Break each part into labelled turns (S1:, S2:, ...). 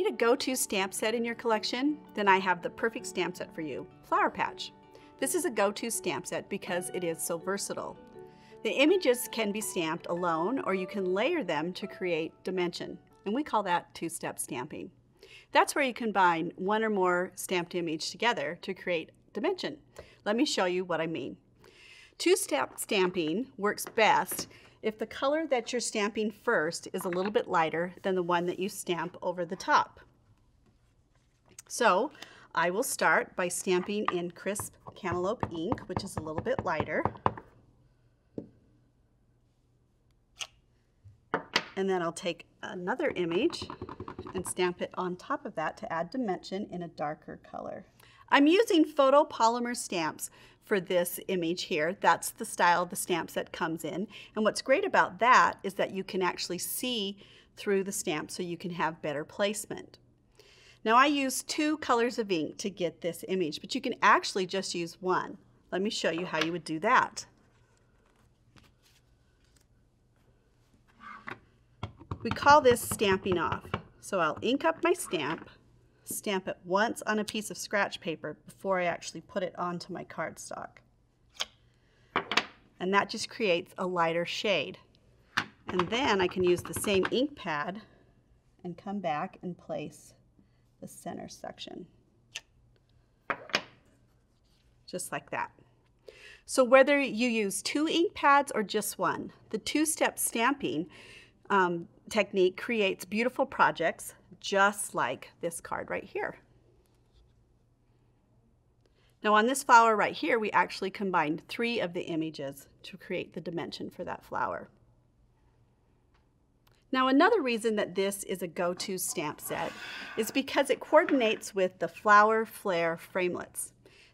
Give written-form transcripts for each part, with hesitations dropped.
S1: Need a go-to stamp set in your collection? Then I have the perfect stamp set for you, Flower Patch. This is a go-to stamp set because it is so versatile. The images can be stamped alone, or you can layer them to create dimension, and we call that two-step stamping. That's where you combine one or more stamped images together to create dimension. Let me show you what I mean. Two-step stamping works best if the color that you're stamping first is a little bit lighter than the one that you stamp over the top. So I will start by stamping in crisp cantaloupe ink, which is a little bit lighter. And then I'll take another image and stamp it on top of that to add dimension in a darker color. I'm using photopolymer stamps for this image here. That's the style the stamp set comes in. And what's great about that is that you can actually see through the stamp so you can have better placement. Now I use 2 colors of ink to get this image, but you can actually just use one. Let me show you how you would do that. We call this stamping off. So I'll ink up my stamp it once on a piece of scratch paper before I actually put it onto my cardstock. And that just creates a lighter shade. And then I can use the same ink pad and come back and place the center section. Just like that. So whether you use 2 ink pads or just one, the two-step stamping technique creates beautiful projects just like this card right here. Now on this flower right here, we actually combined 3 of the images to create the dimension for that flower. Now another reason that this is a go-to stamp set is because it coordinates with the Flower Flair Framelits.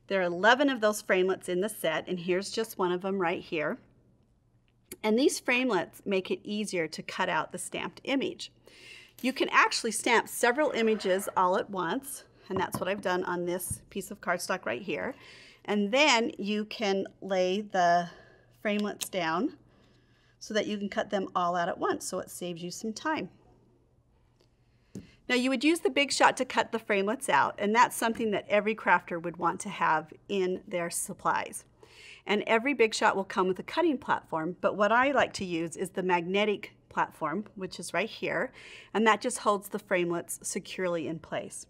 S1: There are 11 of those framelits in the set, and here's just one of them right here. And these framelits make it easier to cut out the stamped image. You can actually stamp several images all at once, and that's what I've done on this piece of cardstock right here. And then you can lay the framelits down so that you can cut them all out at once, so it saves you some time. Now you would use the Big Shot to cut the framelits out, and that's something that every crafter would want to have in their supplies. And every Big Shot will come with a cutting platform, but what I like to use is the magnetic platform, which is right here, and that just holds the framelits securely in place.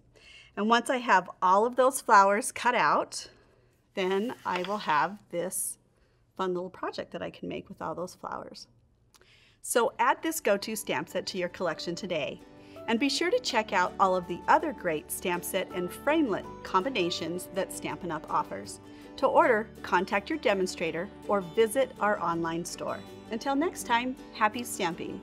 S1: And once I have all of those flowers cut out, then I will have this fun little project that I can make with all those flowers. So add this go-to stamp set to your collection today, and be sure to check out all of the other great stamp set and framelit combinations that Stampin' Up! Offers. To order, contact your demonstrator or visit our online store. Until next time, happy stamping!